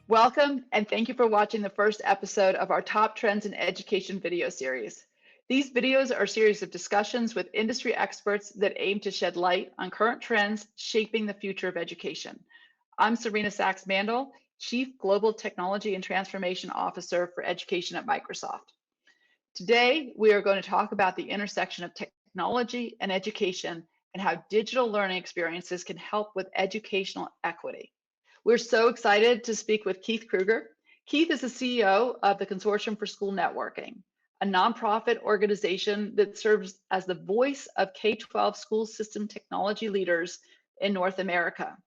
Welcome, and thank you for watching the first episode of our Top Trends in Education video series. These videos are a series of discussions with industry experts that aim to shed light on current trends shaping the future of education. I'm Serena Sacks-Mandel, Chief Global Technology and Transformation Officer for Education at Microsoft. Today, we are going to talk about the intersection of technology and education and how digital learning experiences can help with educational equity. We're so excited to speak with Keith Krueger. Keith is the CEO of the Consortium for School Networking, a nonprofit organization that serves as the voice of K-12 school system technology leaders in North America.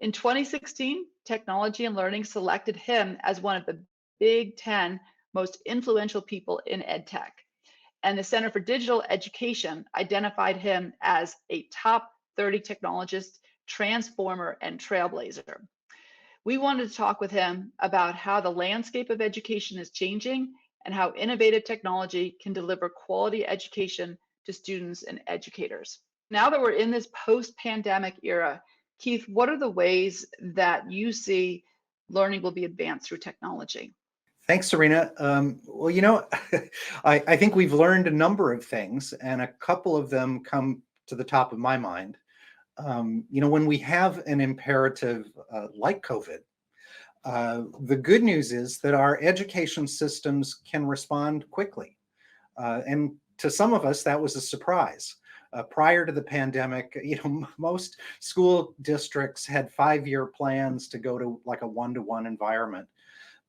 In 2016, Technology and Learning selected him as one of the Big 10 most influential people in EdTech. And the Center for Digital Education identified him as a top 30 technologist, transformer, and trailblazer. We wanted to talk with him about how the landscape of education is changing and how innovative technology can deliver quality education to students and educators. Now that we're in this post-pandemic era, Keith, what are the ways that you see learning will be advanced through technology? Thanks, Serena. I think we've learned a number of things, and a couple of them come to the top of my mind. When we have an imperative like COVID, the good news is that our education systems can respond quickly. And to some of us, that was a surprise. Prior to the pandemic, most school districts had 5-year plans to go to like a one-to-one environment.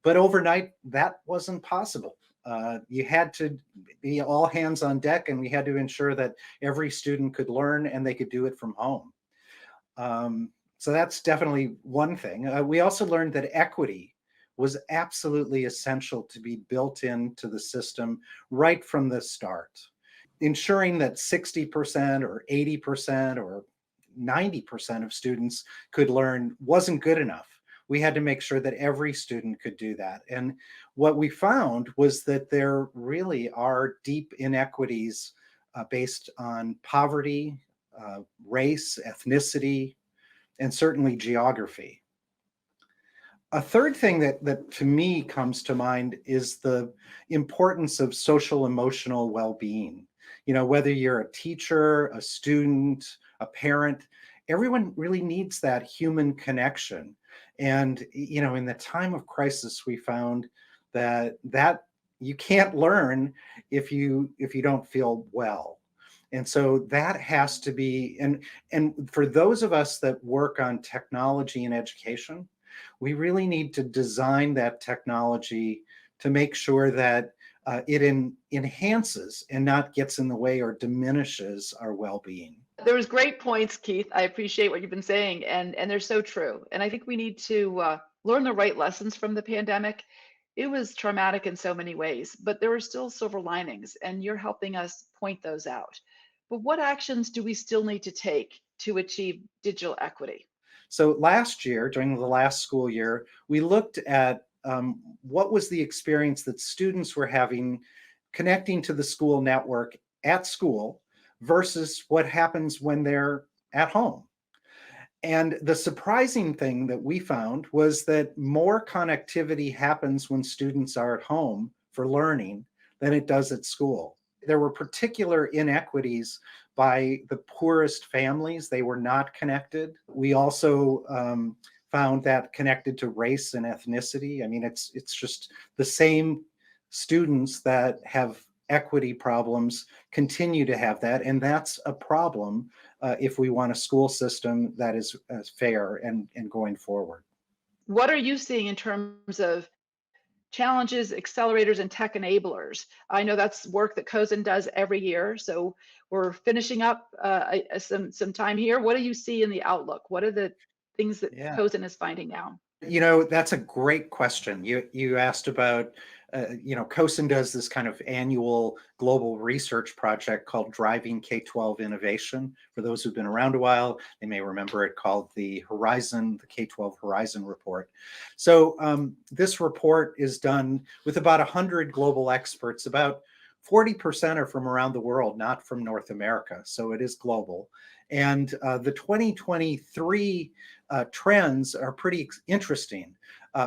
But overnight, that wasn't possible. You had to be all hands on deck, and we had to ensure that every student could learn and they could do it from home. So that's definitely one thing. We also learned that equity was absolutely essential to be built into the system right from the start. Ensuring that 60% or 80% or 90% of students could learn wasn't good enough. We had to make sure that every student could do that. And what we found was that there really are deep inequities based on poverty, race, ethnicity, and certainly geography. A third thing that to me comes to mind is the importance of social emotional well-being. Whether you're a teacher, a student, a parent, everyone really needs that human connection. And, in the time of crisis, we found that you can't learn if you don't feel well. And so that has to be, and for those of us that work on technology and education, we really need to design that technology to make sure that it enhances and not gets in the way or diminishes our well-being. There was great points, Keith. I appreciate what you've been saying, and they're so true. And I think we need to learn the right lessons from the pandemic. It was traumatic in so many ways, but there were still silver linings, and you're helping us point those out. But what actions do we still need to take to achieve digital equity? So last year, during the last school year, we looked at what was the experience that students were having connecting to the school network at school versus what happens when they're at home. And the surprising thing that we found was that more connectivity happens when students are at home for learning than it does at school. There were particular inequities by the poorest families. They were not connected. We also found that connected to race and ethnicity. I mean, it's just the same students that have equity problems continue to have that, and that's a problem if we want a school system that is fair and going forward. What are you seeing in terms of challenges, accelerators, and tech enablers? I know that's work that CoSN does every year, so we're finishing up some time here. What do you see in the outlook? What are the things that CoSN is finding now? That's a great question. You asked about, CoSN does this kind of annual global research project called Driving K-12 Innovation. For those who've been around a while, they may remember it called the K-12 Horizon Report. So this report is done with about 100 global experts. About 40% are from around the world, not from North America. So it is global. And the 2023 trends are pretty interesting.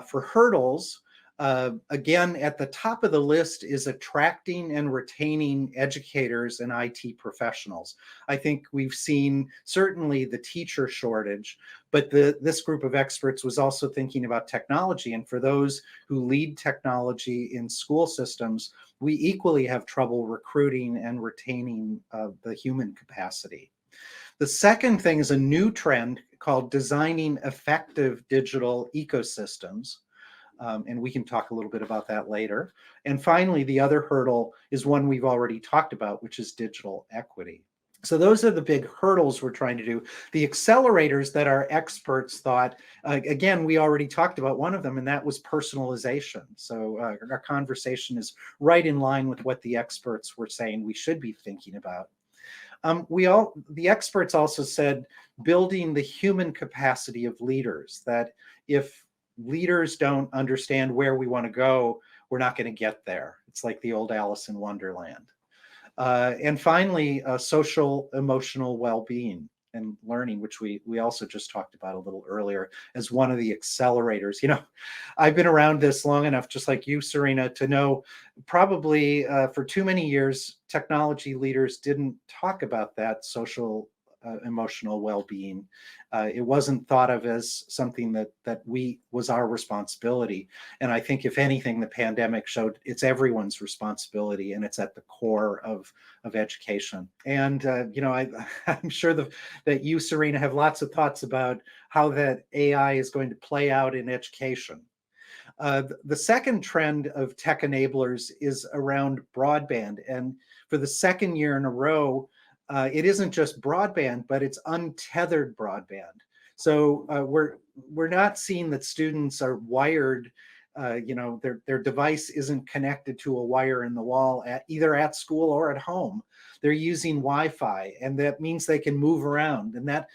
For hurdles, again, at the top of the list is attracting and retaining educators and IT professionals. I think we've seen certainly the teacher shortage, but this group of experts was also thinking about technology. And for those who lead technology in school systems, we equally have trouble recruiting and retaining the human capacity. The second thing is a new trend called designing effective digital ecosystems. And we can talk a little bit about that later. And finally, the other hurdle is one we've already talked about, which is digital equity. So those are the big hurdles we're trying to do. The accelerators that our experts thought, again, we already talked about one of them, and that was personalization. So our conversation is right in line with what the experts were saying we should be thinking about. The experts also said building the human capacity of leaders, that if leaders don't understand where we want to go, we're not going to get there. It's like the old Alice in Wonderland. And finally, social emotional well-being and learning, which we also just talked about a little earlier as one of the accelerators. You know, I've been around this long enough, just like you, Serena, to know probably for too many years, technology leaders didn't talk about that social emotional well-being. It wasn't thought of as something that was our responsibility. And I think if anything, the pandemic showed it's everyone's responsibility, and it's at the core of education. And you know, I'm sure that you, Serena, have lots of thoughts about how that AI is going to play out in education. The second trend of tech enablers is around broadband. And for the second year in a row, it isn't just broadband, but it's untethered broadband. So we're not seeing that students are wired, you know, their device isn't connected to a wire in the wall either at school or at home. They're using Wi-Fi, and that means they can move around. And that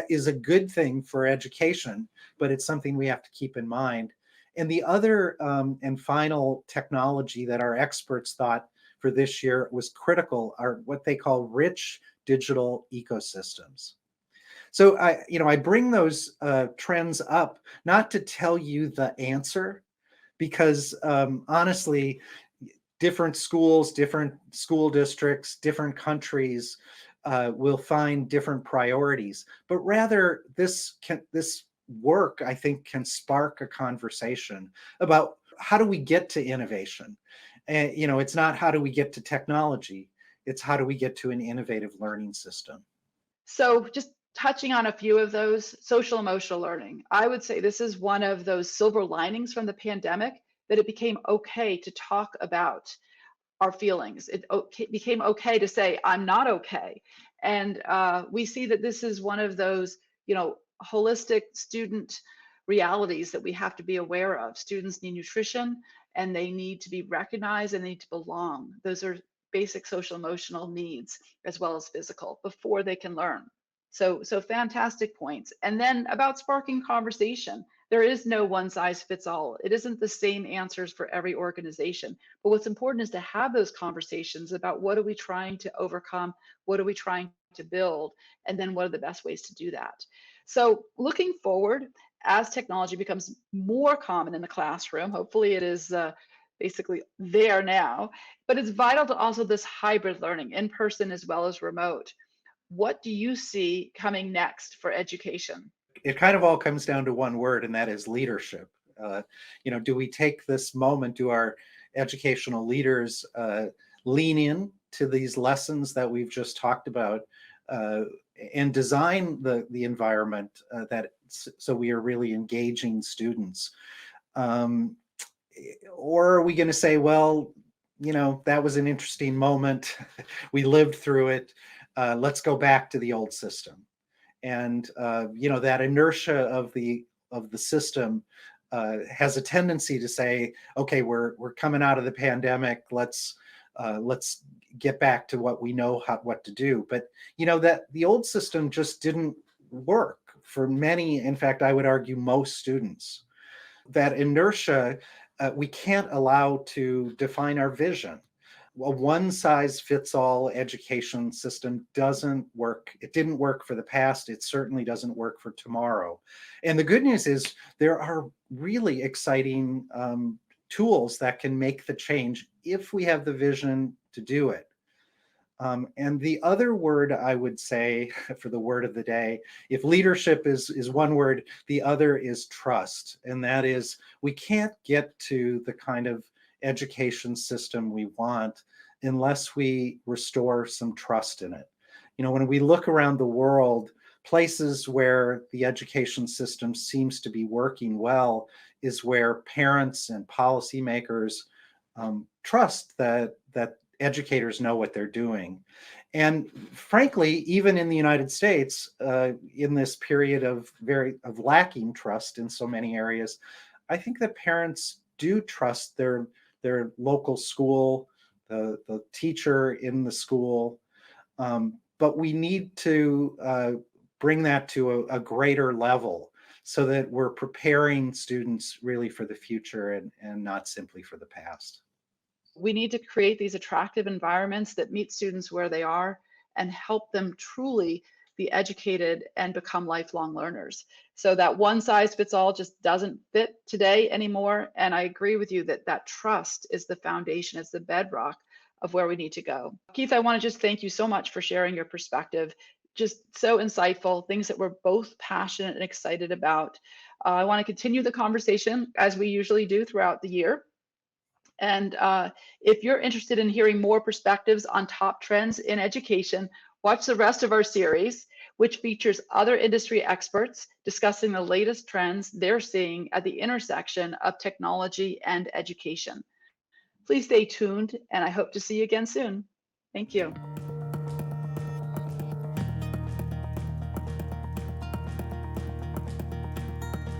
is a good thing for education, but it's something we have to keep in mind. And the other and final technology that our experts thought for this year was critical are what they call rich digital ecosystems. So I bring those trends up not to tell you the answer, because honestly, different schools, different school districts, different countries will find different priorities. But rather, this work, I think, can spark a conversation about how do we get to innovation. And you know, it's not how do we get to technology, it's how do we get to an innovative learning system. So just touching on a few of those, social emotional learning, I would say this is one of those silver linings from the pandemic, that it became okay to talk about our feelings. It became okay to say, I'm not okay. And we see that this is one of those, you know, holistic student realities that we have to be aware of. Students need nutrition, and they need to be recognized, and they need to belong. Those are basic social emotional needs as well as physical before they can learn. So fantastic points. And then about sparking conversation. There is no one size fits all. It isn't the same answers for every organization. But what's important is to have those conversations about what are we trying to overcome, what are we trying to build, and then what are the best ways to do that. So looking forward, as technology becomes more common in the classroom, hopefully it is basically there now, but it's vital to also this hybrid learning, in person as well as remote. What do you see coming next for education? It kind of all comes down to one word, and that is leadership. You know, do we take this moment, do our educational leaders lean in to these lessons that we've just talked about, and design the environment so we are really engaging students? Or are we going to say, well, you know, that was an interesting moment, we lived through it, let's go back to the old system? And you know, that inertia of the system has a tendency to say, okay, we're coming out of the pandemic, let's get back to what we know what to do. But you know, that the old system just didn't work for many, in fact, I would argue most students. That inertia we can't allow to define our vision. A one-size-fits-all education system doesn't work. It didn't work for the past. It certainly doesn't work for tomorrow. And the good news is there are really exciting tools that can make the change if we have the vision to do it. And the other word I would say for the word of the day, if leadership is one word, the other is trust. And that is, we can't get to the kind of education system we want unless we restore some trust in it. You know, when we look around the world, places where the education system seems to be working well is where parents and policymakers trust that educators know what they're doing. And frankly, even in the United States, in this period of lacking trust in so many areas, I think that parents do trust their local school, the teacher in the school, but we need to bring that to a greater level so that we're preparing students really for the future and not simply for the past. We need to create these attractive environments that meet students where they are and help them truly be educated and become lifelong learners. So that one size fits all just doesn't fit today anymore. And I agree with you that that trust is the foundation, is the bedrock of where we need to go. Keith, I want to just thank you so much for sharing your perspective. Just so insightful, things that we're both passionate and excited about. I want to continue the conversation as we usually do throughout the year. And if you're interested in hearing more perspectives on top trends in education, watch the rest of our series, which features other industry experts discussing the latest trends they're seeing at the intersection of technology and education. Please stay tuned, and I hope to see you again soon. Thank you.